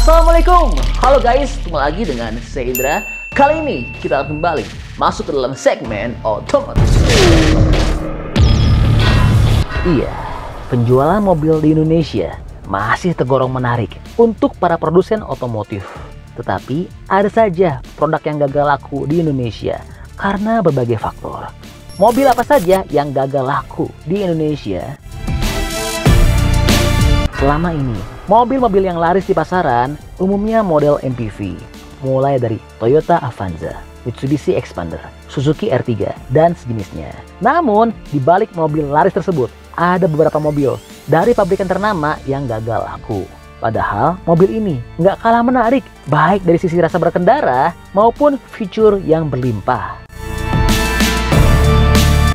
Assalamualaikum, halo guys, ketemu lagi dengan saya Indra. Kali ini kita akan kembali masuk ke dalam segmen otomotif. Iya, penjualan mobil di Indonesia masih tergolong menarik untuk para produsen otomotif. Tetapi ada saja produk yang gagal laku di Indonesia karena berbagai faktor. Mobil apa saja yang gagal laku di Indonesia? Selama ini, mobil-mobil yang laris di pasaran umumnya model MPV, mulai dari Toyota Avanza, Mitsubishi Xpander, Suzuki R3, dan sejenisnya. Namun, di balik mobil laris tersebut, ada beberapa mobil dari pabrikan ternama yang gagal laku. Padahal, mobil ini nggak kalah menarik, baik dari sisi rasa berkendara maupun fitur yang berlimpah.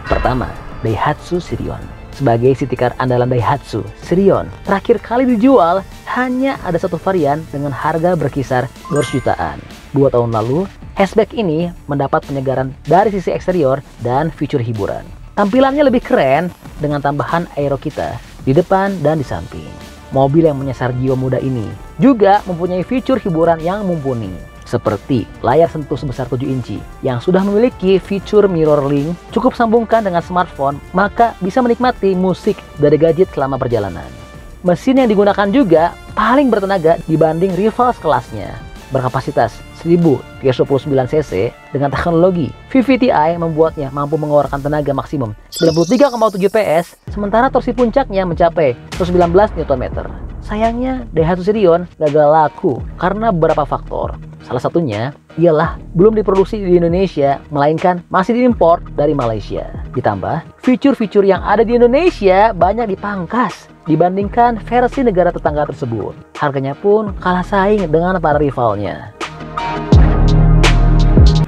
Pertama, Daihatsu Sirion. Sebagai city car andalan Daihatsu, Sirion terakhir kali dijual hanya ada satu varian dengan harga berkisar 200 jutaan. 2 tahun lalu, hatchback ini mendapat penyegaran dari sisi eksterior dan fitur hiburan. Tampilannya lebih keren dengan tambahan aero kita di depan dan di samping. Mobil yang menyasar jiwa muda ini juga mempunyai fitur hiburan yang mumpuni, seperti layar sentuh sebesar 7 inci yang sudah memiliki fitur mirror link, cukup sambungkan dengan smartphone, maka bisa menikmati musik dari gadget selama perjalanan. Mesin yang digunakan juga paling bertenaga dibanding rival kelasnya, berkapasitas 1329 cc dengan teknologi VVT-i membuatnya mampu mengeluarkan tenaga maksimum 93,7 PS, sementara torsi puncaknya mencapai 119 Nm. Sayangnya, Daihatsu Sirion gagal laku karena beberapa faktor. Salah satunya ialah belum diproduksi di Indonesia, melainkan masih diimpor dari Malaysia. Ditambah, fitur-fitur yang ada di Indonesia banyak dipangkas dibandingkan versi negara tetangga tersebut. Harganya pun kalah saing dengan para rivalnya.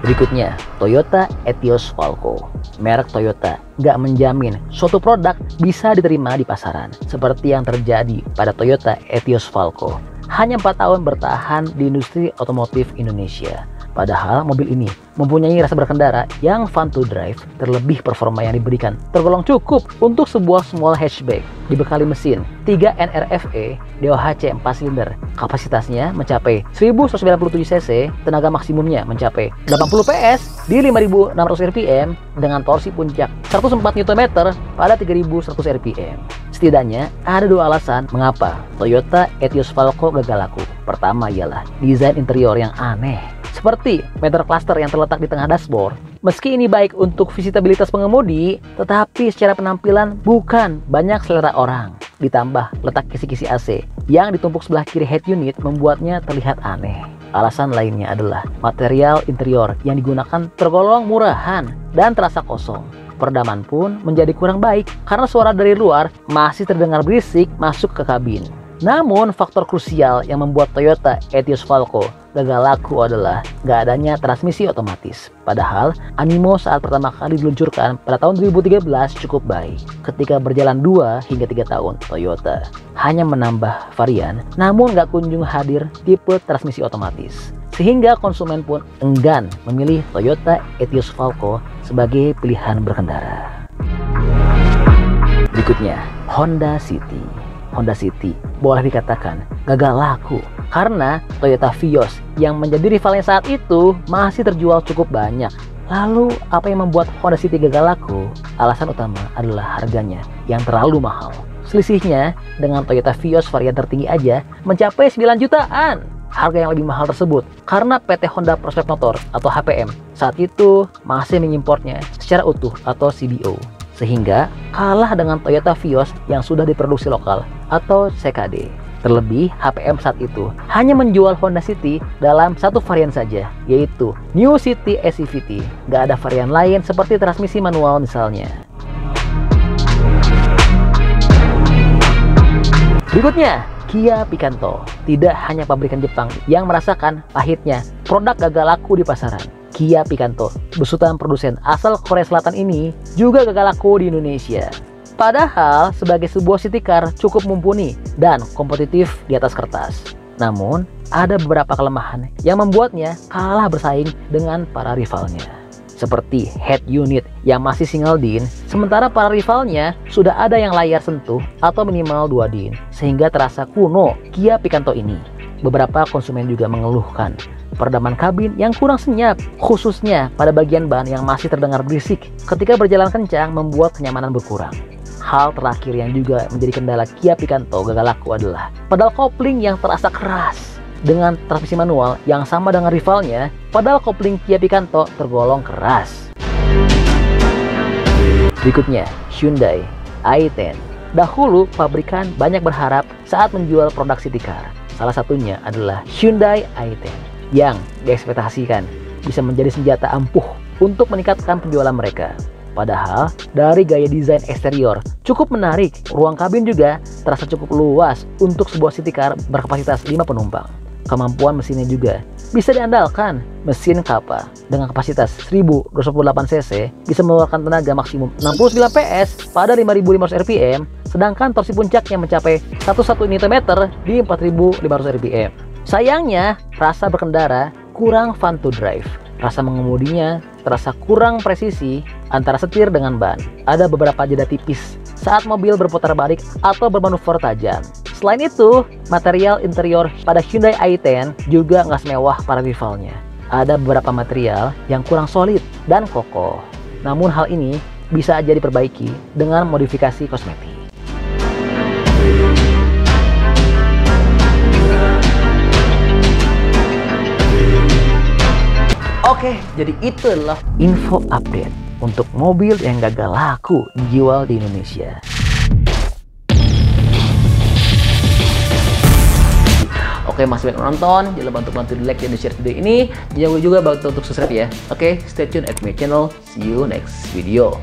Berikutnya, Toyota Etios Falco. Merek Toyota nggak menjamin suatu produk bisa diterima di pasaran, seperti yang terjadi pada Toyota Etios Falco. Hanya 4 tahun bertahan di industri otomotif Indonesia. Padahal mobil ini mempunyai rasa berkendara yang fun to drive, terlebih performa yang diberikan tergolong cukup untuk sebuah small hatchback. Dibekali mesin 3 NRFE DOHC 4 silinder, kapasitasnya mencapai 1197 cc, tenaga maksimumnya mencapai 80 PS di 5600 rpm dengan torsi puncak 104 Nm pada 3100 rpm. Setidaknya ada 2 alasan mengapa Toyota Etios Falco gagal laku. Pertama ialah desain interior yang aneh, seperti meter cluster yang terletak di tengah dashboard. Meski ini baik untuk visitabilitas pengemudi, tetapi secara penampilan bukan banyak selera orang. Ditambah letak kisi-kisi AC yang ditumpuk sebelah kiri head unit membuatnya terlihat aneh. Alasan lainnya adalah material interior yang digunakan tergolong murahan dan terasa kosong. Peredaman pun menjadi kurang baik karena suara dari luar masih terdengar berisik masuk ke kabin. Namun faktor krusial yang membuat Toyota Etios Falco gagal laku adalah nggak adanya transmisi otomatis. Padahal animo saat pertama kali diluncurkan pada tahun 2013 cukup baik. Ketika berjalan 2 hingga 3 tahun, Toyota hanya menambah varian, namun nggak kunjung hadir tipe transmisi otomatis. Sehingga konsumen pun enggan memilih Toyota Etios Falco sebagai pilihan berkendara. Berikutnya, Honda City. Honda City boleh dikatakan gagal laku karena Toyota Vios yang menjadi rivalnya saat itu masih terjual cukup banyak. Lalu apa yang membuat Honda City gagal laku? Alasan utama adalah harganya yang terlalu mahal. Selisihnya dengan Toyota Vios varian tertinggi aja mencapai 9 jutaan. Harga yang lebih mahal tersebut karena PT Honda Prospect Motor atau HPM saat itu masih mengimportnya secara utuh atau CBO, sehingga kalah dengan Toyota Vios yang sudah diproduksi lokal atau CKD. Terlebih HPM saat itu hanya menjual Honda City dalam satu varian saja, yaitu New City SCVT. Gak ada varian lain seperti transmisi manual misalnya. Berikutnya, Kia Picanto. Tidak hanya pabrikan Jepang yang merasakan pahitnya produk gagal laku di pasaran. Kia Picanto, besutan produsen asal Korea Selatan ini juga gagal laku di Indonesia. Padahal sebagai sebuah city car cukup mumpuni dan kompetitif di atas kertas. Namun ada beberapa kelemahan yang membuatnya kalah bersaing dengan para rivalnya. seperti head unit yang masih single DIN, sementara para rivalnya sudah ada yang layar sentuh atau minimal 2 DIN, sehingga terasa kuno Kia Picanto ini. beberapa konsumen juga mengeluhkan peredaman kabin yang kurang senyap, khususnya pada bagian ban yang masih terdengar berisik ketika berjalan kencang membuat kenyamanan berkurang. Hal terakhir yang juga menjadi kendala Kia Picanto gagal laku adalah pedal kopling yang terasa keras. Dengan transmisi manual yang sama dengan rivalnya, pedal kopling Kia Picanto tergolong keras. Berikutnya, Hyundai i10. Dahulu, pabrikan banyak berharap saat menjual produk city car. Salah satunya adalah Hyundai i10 yang diekspektasikan bisa menjadi senjata ampuh untuk meningkatkan penjualan mereka. Padahal, dari gaya desain eksterior cukup menarik, ruang kabin juga terasa cukup luas untuk sebuah city car berkapasitas 5 penumpang. Kemampuan mesinnya juga bisa diandalkan. Mesin Kappa dengan kapasitas 1228 cc bisa mengeluarkan tenaga maksimum 69 PS pada 5.500 rpm, sedangkan torsi puncaknya mencapai 11 Nm di 4.500 rpm. Sayangnya, rasa berkendara kurang fun to drive. Rasa mengemudinya terasa kurang presisi antara setir dengan ban. Ada beberapa jeda tipis saat mobil berputar balik atau bermanuver tajam. Selain itu, material interior pada Hyundai i10 juga nggak semewah para rivalnya. Ada beberapa material yang kurang solid dan kokoh. Namun hal ini bisa aja diperbaiki dengan modifikasi kosmetik. Oke, jadi itu adalah info update untuk mobil yang gagal laku dijual di Indonesia. Oke, masih banyak nonton, jangan lupa untuk bantu di like dan di share video ini. Jangan lupa juga bantu untuk subscribe ya. Oke, stay tune at my channel. See you next video.